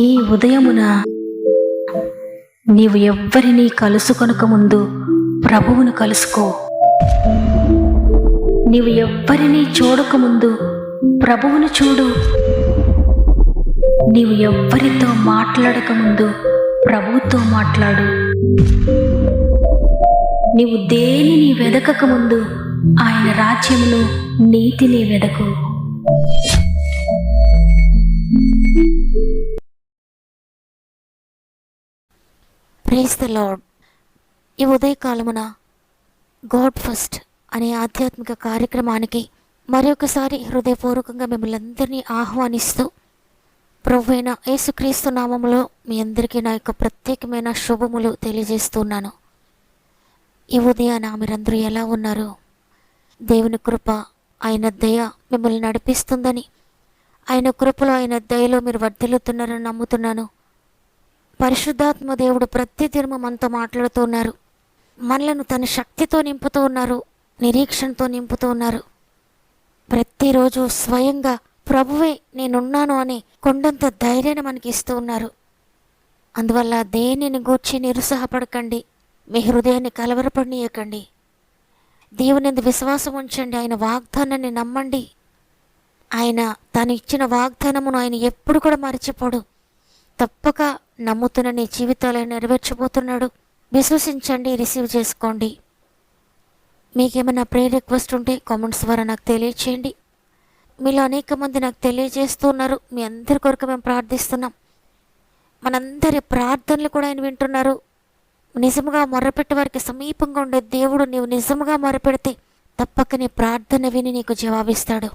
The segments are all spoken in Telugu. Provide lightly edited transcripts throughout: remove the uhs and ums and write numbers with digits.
ఈ ఉదయమున నీవు ఎవ్వరినీ కలుసుకొనక ముందు ప్రభువును కలుసుకో. నీవు ఎవ్వరినీ చూడకముందు ప్రభువును చూడు. నీవు ఎవ్వరితో మాట్లాడకముందు ప్రభువుతో మాట్లాడు. నీవు దేనిని వెదకకముందు ఆయన రాజ్యమును నీతిని వెదకు. Praise the lord. ఈ ఉదయకాలమున గాడ్ ఫస్ట్ అనే ఆధ్యాత్మిక కార్యక్రమానికి మరొకసారి హృదయపూర్వకంగా మిమ్మల్ని అందరినీ ఆహ్వానిస్తూ ప్రభువైన యేసుక్రీస్తు నామములో మీ అందరికీ నా యొక్క ప్రత్యేకమైన శుభములు తెలియజేస్తున్నాను. ఈ ఉదయాన మీరందరూ ఎలా ఉన్నారు? దేవుని కృప, ఆయన దయ మిమ్మల్ని నడిపిస్తుందని, ఆయన కృపలో ఆయన దయలో మీరు వర్ధిల్లుతున్నారని నమ్ముతున్నాను. పరిశుద్ధాత్మ దేవుడు ప్రతిదినము మనతో మాట్లాడుతూ ఉన్నారు. మనలను తన శక్తితో నింపుతూ ఉన్నారు, నిరీక్షణతో నింపుతూ ఉన్నారు. ప్రతిరోజు స్వయంగా ప్రభువే నేనున్నాను అని కొండంత ధైర్యాన్ని మనకి ఇస్తూ ఉన్నారు. అందువల్ల దేనిని గూర్చి నిరుత్సాహపడకండి, మీ హృదయాన్ని కలవరపడనీయకండి. దేవునిందు విశ్వాసం ఉంచండి, ఆయన వాగ్దానాన్ని నమ్మండి. ఆయన తను ఇచ్చిన వాగ్దానమును ఆయన ఎప్పుడు కూడా మర్చిపోడు. తప్పక నమ్ముతున్న నీ జీవితాలను నెరవేర్చబోతున్నాడు. విశ్వసించండి, రిసీవ్ చేసుకోండి. మీకేమైనా ప్రేయర్ రిక్వెస్ట్ ఉంటే కామెంట్స్ ద్వారా నాకు తెలియచేయండి. మీలో అనేక మంది నాకు తెలియజేస్తున్నారు. మీ అందరి కొరకు మేము ప్రార్థిస్తున్నాం. మనందరి ప్రార్థనలు కూడా ఆయన వింటున్నారు. నిజముగా మొరపెట్టే వారికి సమీపంగా ఉండే దేవుడు, నీవు నిజముగా మొరపెడితే తప్పక నీ ప్రార్థన విని నీకు జవాబిస్తాడు.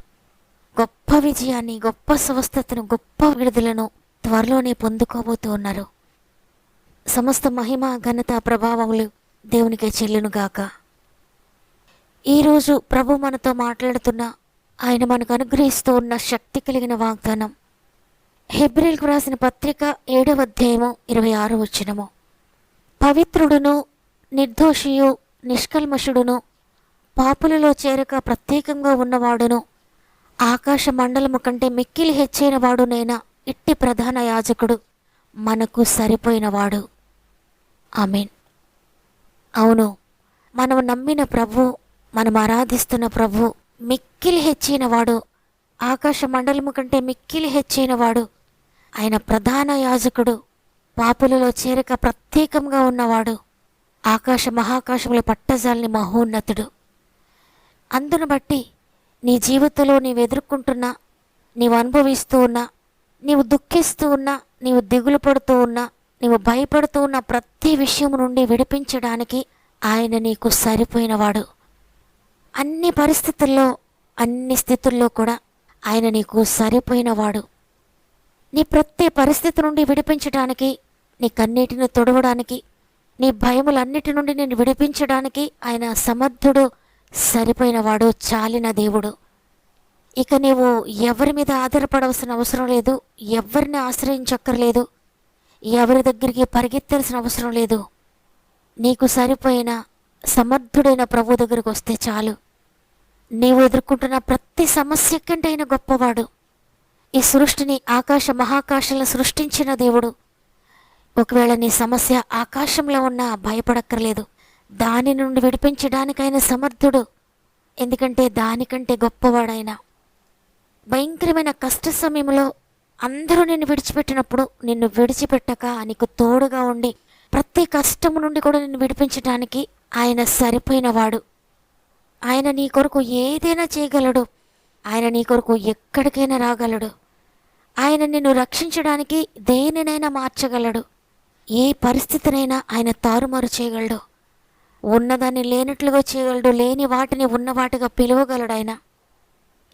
గొప్ప విజయాన్ని, గొప్ప స్వస్థతను, గొప్ప విడుదలను త్వరలోనే పొందుకోబోతూ ఉన్నారు. సమస్త మహిమ, ఘనత, ప్రభావములు దేవునికే చెల్లునుగాక. ఈరోజు ప్రభు మనతో మాట్లాడుతున్న, ఆయన మనకు అనుగ్రహిస్తూ ఉన్న శక్తి కలిగిన వాగ్దానం హెబ్రీయులకు రాసిన పత్రిక 7వ అధ్యాయము 26వ వచనము. పవిత్రుడును, నిర్దోషియు, నిష్కల్మషుడును, పాపులలో చేరక ప్రత్యేకంగా ఉన్నవాడును, ఆకాశ మండలము కంటే మిక్కిలి హెచ్చైన వాడునైనా ఇట్టి ప్రధాన యాజకుడు మనకు సరిపోయినవాడు. ఆమేన్. అవును, మనం నమ్మిన ప్రభు, మనం ఆరాధిస్తున్న ప్రభు మిక్కిలి హెచ్చినవాడు, ఆకాశ మండలము కంటే మిక్కిలి హెచ్చినవాడు. ఆయన ప్రధాన యాజకుడు, పాపులలో చేరక ప్రత్యేకంగా ఉన్నవాడు, ఆకాశ మహాకాశముల పట్టజాలని మహోన్నతుడు. అందును బట్టి నీ జీవితంలో నీవు ఎదుర్కొంటున్నా, నీవు అనుభవిస్తూ ఉన్నా, నీవు దుఃఖిస్తూ ఉన్నా, నీవు దిగులు పడుతూ ఉన్నా, నీవు భయపడుతూ ఉన్న ప్రతి విషయం నుండి విడిపించడానికి ఆయన నీకు సరిపోయినవాడు. అన్ని పరిస్థితుల్లో, అన్ని స్థితుల్లో కూడా ఆయన నీకు సరిపోయినవాడు. నీ ప్రతి పరిస్థితి నుండి విడిపించడానికి, నీ కన్నీటిని తొడవడానికి, నీ భయములన్నిటి నుండి నేను విడిపించడానికి ఆయన సమర్థుడు, సరిపోయినవాడు, చాలిన దేవుడు. ఇక నీవు ఎవరి మీద ఆధారపడవలసిన అవసరం లేదు, ఎవరిని ఆశ్రయించక్కర్లేదు, ఎవరి దగ్గరికి పరిగెత్తాల్సిన అవసరం లేదు. నీకు సరిపోయిన సమర్థుడైన ప్రభు దగ్గరకు వస్తే చాలు. నీవు ఎదుర్కొంటున్న ప్రతి సమస్య కంటే ఆయన గొప్పవాడు. ఈ సృష్టిని, ఆకాశ మహాకాశాలను సృష్టించిన దేవుడు. ఒకవేళ నీ సమస్య ఆకాశంలో ఉన్నా భయపడక్కర్లేదు, దాని నుండి విడిపించడానికి ఆయన సమర్థుడు. ఎందుకంటే దానికంటే గొప్పవాడైనా. భయంకరమైన కష్ట సమయంలో అందరూ నిన్ను విడిచిపెట్టినప్పుడు నిన్ను విడిచిపెట్టక నీకు తోడుగా ఉండి ప్రతి కష్టము నుండి కూడా నిన్ను విడిపించడానికి ఆయన సరిపోయినవాడు. ఆయన నీ కొరకు ఏదైనా చేయగలడు. ఆయన నీ కొరకు ఎక్కడికైనా రాగలడు. ఆయన నిన్ను రక్షించడానికి దేనినైనా మార్చగలడు. ఏ పరిస్థితినైనా ఆయన తారుమారు చేయగలడు. ఉన్నదాన్ని లేనట్లుగా చేయగలడు, లేని వాటిని ఉన్నవాటిగా పిలవగలడు ఆయన.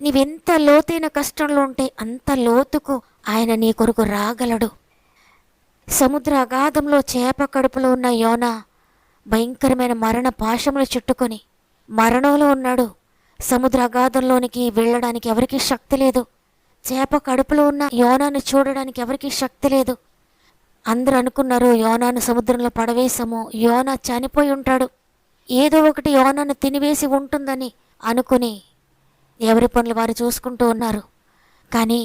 నీవెంత లోతైన కష్టంలో ఉంటే అంత లోతుకు ఆయన నీ కొరకు రాగలడు. సముద్ర అగాధంలో చేప కడుపులో ఉన్న యోనా భయంకరమైన మరణ పాశములు చుట్టుకొని మరణంలో ఉన్నాడు. సముద్ర అగాధంలోనికి వెళ్ళడానికి ఎవరికీ శక్తి లేదు. చేప కడుపులో ఉన్న యోనాను చూడడానికి ఎవరికీ శక్తి లేదు. అందరూ అనుకున్నారు, యోనాను సముద్రంలో పడవేశాము, యోనా చనిపోయి ఉంటాడు, ఏదో ఒకటి యోనాను తినివేసి ఉంటుందని అనుకుని ఎవరి పనులు వారు చూసుకుంటూ ఉన్నారు. కానీ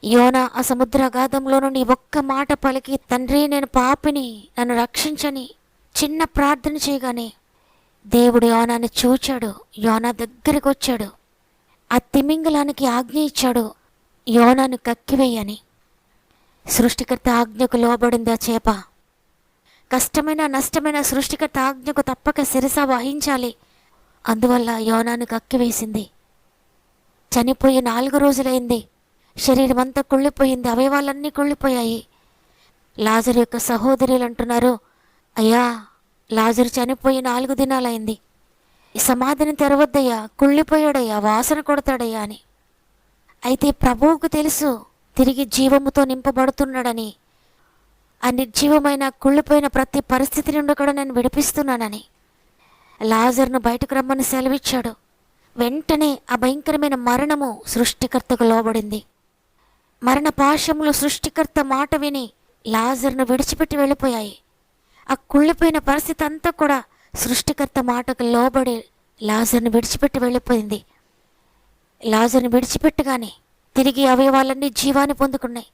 యోనా ఆ సముద్రాగాధంలో నుండి ఒక్క మాట పలికి, తండ్రి నేను పాపిని, నన్ను రక్షించని చిన్న ప్రార్థన చేయగానే దేవుడు యోనాని చూచాడు. యోనా దగ్గరికి వచ్చాడు. ఆ తిమింగలానికి ఆజ్ఞ ఇచ్చాడు, యోనాను కక్కివేయని. సృష్టికర్త ఆజ్ఞకు లోబడింది ఆ చేప. కష్టమైన నష్టమైన సృష్టికర్త ఆజ్ఞకు తప్పక శిరస వహించాలి. అందువల్ల యోనాను కక్కివేసింది. చనిపోయి 4 రోజులైంది. శరీరం అంతా కుళ్ళిపోయింది. అవయవాలన్నీ కుళ్ళిపోయాయి. లాజరు యొక్క సహోదరులు అంటున్నారు, అయ్యా లాజరు చనిపోయి 4 దినాలైంది. ఈ సమాధిని తెరవద్దయ్యా, కుళ్ళిపోయాడయ్యా, వాసన కొడతాడయ్యా అని. అయితే ప్రభువుకు తెలుసు తిరిగి జీవముతో నింపబడుతున్నాడని. ఆ నిర్జీవమైన కుళ్ళిపోయిన ప్రతి పరిస్థితి నుండి కూడా నేను విడిపిస్తున్నానని. లాజర్ను బయటకు రమ్మని సెలవిచ్చాడు. వెంటనే ఆ భయంకరమైన మరణము సృష్టికర్తకు లోబడింది. మరణ పాశములు సృష్టికర్త మాట విని లాజర్ను విడిచిపెట్టి వెళ్ళిపోయాయి. ఆ కుళ్ళిపోయిన పరిస్థితి అంతా కూడా సృష్టికర్త మాటకు లోబడి లాజర్ను విడిచిపెట్టి వెళ్ళిపోయింది. లాజర్ను విడిచిపెట్టగానే తిరిగి అవయవాలన్నీ జీవాన్ని పొందుకున్నాయి.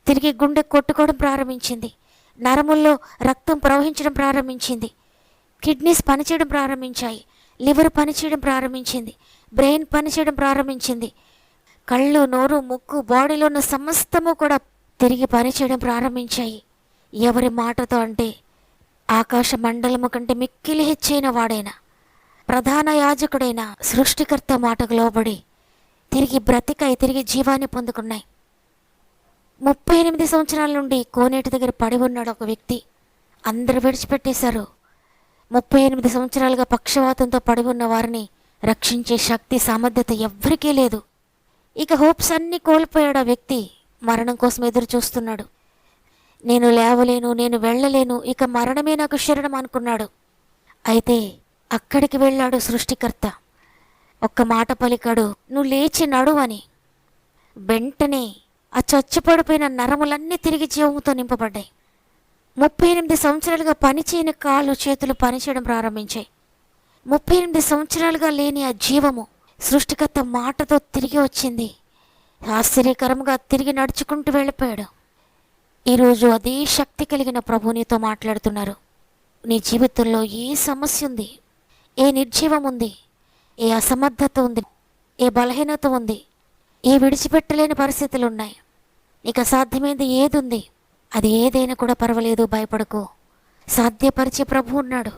తిరిగి గుండె కొట్టుకోవడం ప్రారంభించింది. నరముల్లో రక్తం ప్రవహించడం ప్రారంభించింది. కిడ్నీస్ పనిచేయడం ప్రారంభించాయి. లివర్ పనిచేయడం ప్రారంభించింది. బ్రెయిన్ పనిచేయడం ప్రారంభించింది. కళ్ళు, నోరు, ముక్కు, బాడీలో ఉన్న సమస్తము కూడా తిరిగి పనిచేయడం ప్రారంభించాయి. ఎవరి మాటతో అంటే ఆకాశ మండలము కంటే మిక్కిలి హెచ్చైన వాడైన ప్రధాన యాజకుడైన సృష్టికర్త మాటకు లోబడి తిరిగి బ్రతికాయి, తిరిగి జీవాన్ని పొందుకున్నాయి. 38 సంవత్సరాల నుండి కోనేటి దగ్గర పడి ఉన్నాడు ఒక వ్యక్తి. అందరూ విడిచిపెట్టేశారు. 38 సంవత్సరాలుగా పక్షవాతంతో పడి ఉన్న వారిని రక్షించే శక్తి, సామర్థ్యత ఎవ్వరికీ లేదు. ఇక హోప్స్ అన్నీ కోల్పోయాడు ఆ వ్యక్తి. మరణం కోసం ఎదురు చూస్తున్నాడు. నేను లేవలేను, నేను వెళ్ళలేను, ఇక మరణమే నాకు శరణం అనుకున్నాడు. అయితే అక్కడికి వెళ్ళాడు సృష్టికర్త. ఒక్క మాట పలికాడు, నువ్వు లేచి నడువు అని. వెంటనే ఆ చచ్చిపడిపోయిన నరములన్నీ తిరిగి జీవముతో నింపబడ్డాయి. 38 సంవత్సరాలుగా పనిచేయని కాళ్ళు, చేతులు పనిచేయడం ప్రారంభించాయి. 38 సంవత్సరాలుగా లేని ఆ జీవము సృష్టికర్త మాటతో తిరిగి వచ్చింది. ఆశ్చర్యకరంగా తిరిగి నడుచుకుంటూ వెళ్ళిపోయాడు. ఈరోజు అదే శక్తి కలిగిన ప్రభు నీతో మాట్లాడుతున్నారు. నీ జీవితంలో ఏ సమస్య ఉంది, ఏ నిర్జీవం ఉంది, ఏ అసమర్థత ఉంది, ఏ బలహీనత ఉంది, ఏ విడిచిపెట్టలేని పరిస్థితులు ఉన్నాయి, నీకు అసాధ్యమైనది ఏది ఉంది, అది ఏదైనా కూడా పర్వాలేదు, భయపడకు. సాధ్యపరిచే ప్రభు ఉన్నాడు.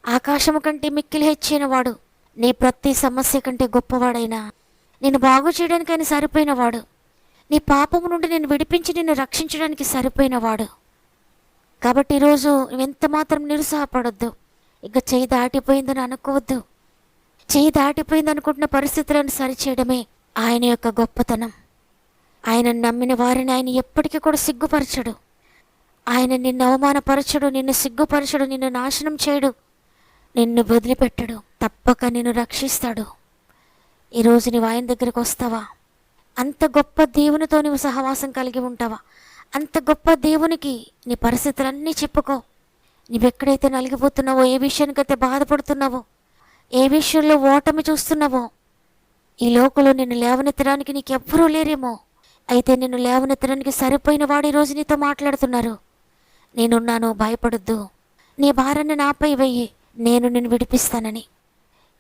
ఆకాశము కంటే మిక్కిలి హెచ్చిన వాడు, నీ ప్రతి సమస్య కంటే గొప్పవాడైనా, నేను బాగు చేయడానికి ఆయన సరిపోయినవాడు, నీ పాపము నుండి నేను విడిపించి నిన్ను రక్షించడానికి సరిపోయినవాడు. కాబట్టి ఈరోజు ఎంత మాత్రం నిరుత్సాహపడొద్దు. ఇక చేయి దాటిపోయిందని అనుకోవద్దు. చేయి దాటిపోయింది అనుకుంటున్న పరిస్థితులను సరిచేయడమే ఆయన యొక్క గొప్పతనం. ఆయన నమ్మిన వారిని ఆయన ఎప్పటికీ కూడా సిగ్గుపరచడు. ఆయన నిన్ను అవమానపరచడు, నిన్ను సిగ్గుపరచడు, నిన్ను నాశనం చేయడు, నిన్ను వదిలిపెట్టడు. తప్పక నిన్ను రక్షిస్తాడు. ఈరోజు నీవు ఆయన దగ్గరికి వస్తావా? అంత గొప్ప దేవునితో నువ్వు సహవాసం కలిగి ఉంటావా? అంత గొప్ప దేవునికి నీ పరిస్థితులన్నీ చెప్పుకో. నువ్వెక్కడైతే నలిగిపోతున్నావో, ఏ విషయానికైతే బాధపడుతున్నావో, ఏ విషయంలో ఓటమి చూస్తున్నావో, ఈ లోకంలో నిన్ను లేవనెత్తడానికి నీకెవ్వరూ లేరేమో, అయితే నిన్ను లేవనెత్తడానికి సరిపోయిన వాడు ఈరోజు నీతో మాట్లాడుతున్నారు. నేనున్నాను, భయపడొద్దు, నీ భారాన్ని నాపై వెయ్యి, నేను నిన్ను విడిపిస్తానని.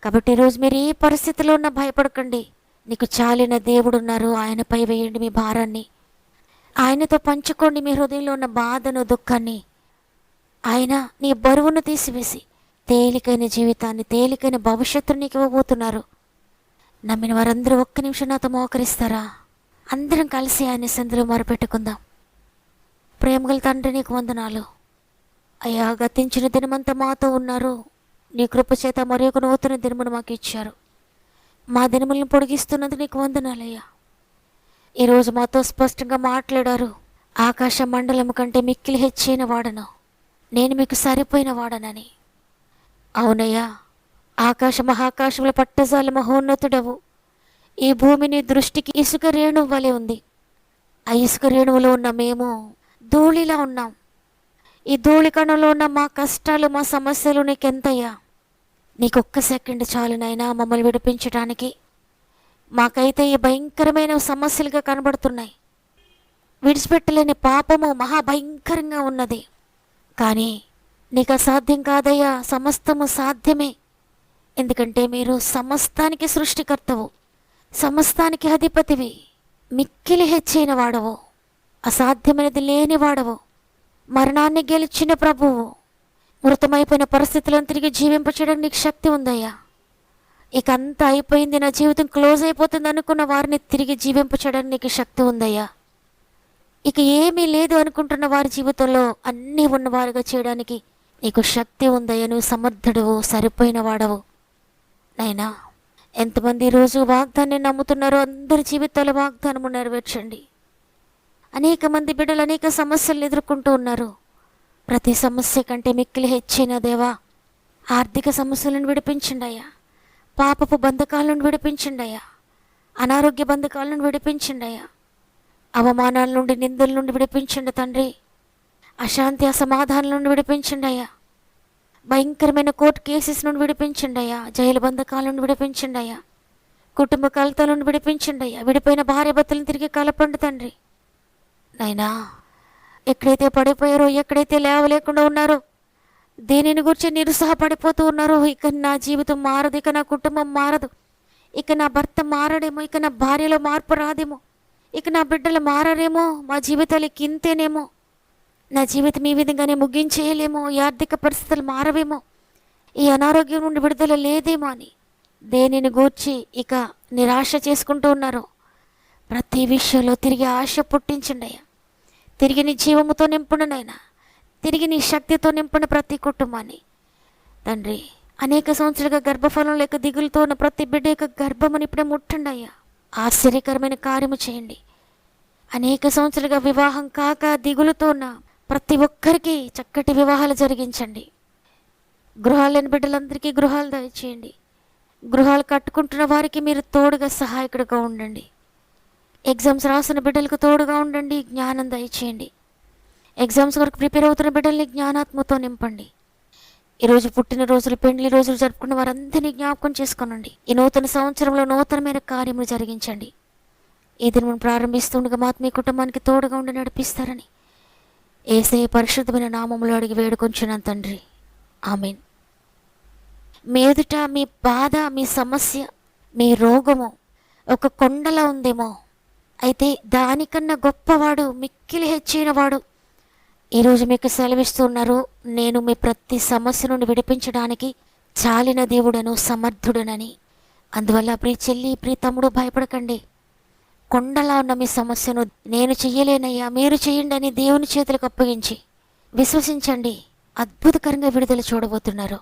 కాబట్టి ఈరోజు మీరు ఏ పరిస్థితిలో ఉన్నా భయపడకండి. నీకు చాలిన దేవుడున్నారు. ఆయనపై వేయండి మీ భారాన్ని. ఆయనతో పంచుకోండి మీ హృదయంలో ఉన్న బాధను, దుఃఖాన్ని. ఆయన నీ బరువును తీసివేసి తేలికైన జీవితాన్ని, తేలికైన భవిష్యత్తును నీకు ఇవ్వబోతున్నారు. నమ్మిన వారందరూ ఒక్క నిమిషం నాతో మోకరిస్తారా? అందరం కలిసి ఆయన సందులో మొరపెట్టుకుందాం. ప్రేమగల తండ్రి, నీకు వందనాలు అయ్యా. గతించిన దినమంతా మాతో ఉన్నారు. నీ కృప చేత మరి ఒక నూతన దినమును మాకు ఇచ్చారు. మా దినములను పొడిగిస్తున్నందుకు నీకు వందనాలయ్యా. ఈరోజు మాతో స్పష్టంగా మాట్లాడారు. ఆకాశ మండలం కంటే మిక్కిలి హెచ్చైన వాడను, నేను మీకు సరిపోయిన వాడనని. అవునయ్యా, ఆకాశ మహాకాశముల పట్టజాల మహోన్నతుడవు. ఈ భూమి నీ దృష్టికి ఇసుక రేణువు వలె ఉంది. ఆ ఇసుక రేణువులో ఉన్న మేము ధూళిలా ఉన్నాం. ఈ ధూళి కణంలో ఉన్న మా కష్టాలు, మా సమస్యలు నీకెంతయ్యా? నీకొక్క సెకండ్ చాలునైనా మమ్మల్ని విడిపించడానికి. మాకైతే ఈ భయంకరమైన సమస్యలుగా కనబడుతున్నాయి. విడిచిపెట్టలేని పాపము మహాభయంకరంగా ఉన్నది. కానీ నీకు అసాధ్యం కాదయ్యా, సమస్తము సాధ్యమే. ఎందుకంటే మీరు సమస్తానికి సృష్టికర్తవు, సమస్తానికి అధిపతివి, మిక్కిలి హెచ్చైన వాడవు, అసాధ్యమైనది లేని వాడవు, మరణాన్ని గెలిచిన ప్రభువు. మృతమైపోయిన పరిస్థితులను తిరిగి జీవింపచేయడానికి నీకు శక్తి ఉందయ్యా. ఇక అంతా అయిపోయింది, నా జీవితం క్లోజ్ అయిపోతుంది అనుకున్న వారిని తిరిగి జీవింపచేయడానికి నీకు శక్తి ఉందయ్యా. ఇక ఏమీ లేదు అనుకుంటున్న వారి జీవితంలో అన్నీ ఉన్నవారుగా చేయడానికి నీకు శక్తి ఉందయ్యా. నువ్వు సమర్థుడువు, సరిపోయిన వాడవు నైనా. ఎంతమంది ఈరోజు వాగ్దాన్ని నమ్ముతున్నారో అందరి జీవితాల వాగ్దానము నెరవేర్చండి. అనేక మంది బిడ్డలు అనేక సమస్యలను ఎదుర్కొంటూ ఉన్నారు. ప్రతి సమస్య కంటే మిక్కిలి హెచ్చైన దేవా, ఆర్థిక సమస్యలను విడిపించండి అయ్యా, పాపపు బంధకాలను విడిపించండి అయ్యా, అనారోగ్య బంధకాలను విడిపించండి అయ్యా, అవమానాల నుండి నిందల నుండి విడిపించండి తండ్రి, అశాంతి అసమాధానాల నుండి విడిపించండి అయ్యా, భయంకరమైన కోర్టు కేసెస్ నుండి విడిపించండి అయ్యా, జైలు బంధకాల నుండి విడిపించండి అయ్యా, కుటుంబ కలతల నుండి విడిపించండి అయ్యా, విడిపోయిన భార్య భర్తలను తిరిగి కలపండి తండ్రి. నైనా ఎక్కడైతే పడిపోయారో, ఎక్కడైతే లేవలేకుండా ఉన్నారో, దేనిని గురించి నిరుత్సాహపడిపోతూ ఉన్నారో, ఇక నా జీవితం మారదు, ఇక నా కుటుంబం మారదు, ఇక నా భర్త మారడేమో, ఇక నా భార్యలో మార్పు రాదేమో, ఇక నా బిడ్డలు మారరేమో, మా జీవితాలకి ఇంతేనేమో, నా జీవితం ఈ విధంగానే ముగించేయలేమో, ఈ ఆర్థిక పరిస్థితులు మారవేమో, ఈ అనారోగ్యం నుండి విడుదల లేదేమో అని దేనిని గూర్చి ఇక నిరాశ చేసుకుంటూ ఉన్నారో, ప్రతి విషయంలో తిరిగి ఆశ పుట్టించండి అయ్యా. తిరిగి నీ జీవముతో నింపుండి నాయనా, తిరిగి నీ శక్తితో నింపుండి ప్రతి కుటుంబాన్ని తండ్రి. అనేక సంవత్సరాలుగా గర్భఫలం లేక దిగులుతో ఉన్న ప్రతి బిడ్డ యొక్క గర్భముని ఇప్పుడే ముట్టండి అయ్యా. ఆశ్చర్యకరమైన కార్యము చేయండి. అనేక సంవత్సరాలుగా వివాహం కాక దిగులుతో ఉన్న ప్రతి ఒక్కరికి చక్కటి వివాహాలు జరిగించండి. గృహాలు లేని బిడ్డలందరికీ గృహాలు దయచేయండి. గృహాలు కట్టుకుంటున్న వారికి మీరు తోడుగా సహాయకుడిగా ఉండండి. ఎగ్జామ్స్ రాసిన బిడ్డలకు తోడుగా ఉండండి, జ్ఞానం దయచేయండి. ఎగ్జామ్స్ వరకు ప్రిపేర్ అవుతున్న బిడ్డల్ని జ్ఞానాత్మతో నింపండి. ఈరోజు పుట్టినరోజులు, పెండ్లి రోజులు జరుపుకున్న వారందరినీ జ్ఞాపకం చేసుకోనండి. ఈ నూతన సంవత్సరంలో నూతనమైన కార్యములు జరిగించండి. ఈ దినం ప్రారంభిస్తుండగా మీ కుటుంబానికి తోడుగా ఉండి నడిపిస్తారని యేసయ్య పరిశుద్ధమైన నామములో అడిగి వేడుకొంచున్నాను తండ్రి, ఆమేన్. మీ ఎదుట మీ బాధ, మీ సమస్య, మీ రోగము ఒక కొండలా ఉందేమో, అయితే దానికన్నా గొప్పవాడు, మిక్కిలి హెచ్చైన వాడు ఈరోజు మీకు సెలవిస్తున్నారు. నేను మీ ప్రతి సమస్య నుండి విడిపించడానికి చాలిన దేవుడను, సమర్థుడనని. అందువల్ల ప్రియ చెల్లి, ప్రియ తమ్ముడు, భయపడకండి. కొండలా ఉన్న మీ సమస్యను నేను చెయ్యలేనయ్యా, మీరు చెయ్యండి అని దేవుని చేతులకు అప్పగించి విశ్వసించండి. అద్భుతకరంగా విడుదల చూడబోతున్నారు.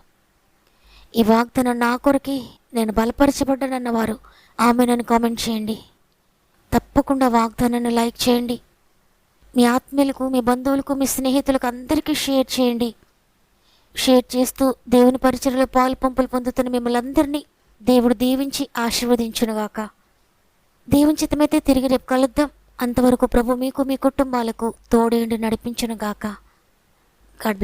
ఈ వాగ్దానం నా కొరకి, నేను బలపరచబడ్డానన్న వారు ఆమెనని కామెంట్ చేయండి. తప్పకుండా వాగ్దానాన్ని లైక్ చేయండి. మీ ఆత్మీయులకు, మీ బంధువులకు, మీ స్నేహితులకు అందరికీ షేర్ చేయండి. షేర్ చేస్తూ దేవుని పరిచర్యలో పాలు పంపులు పొందుతున్న మిమ్మల్ని అందరినీ దేవుడు దీవించి ఆశీర్వదించునుగాక. దేవుని చిత్తమైతే తిరిగి రేపు కలుద్దాం. అంతవరకు ప్రభు మీకు, మీ కుటుంబాలకు తోడేండి నడిపించునుగాక. God bless.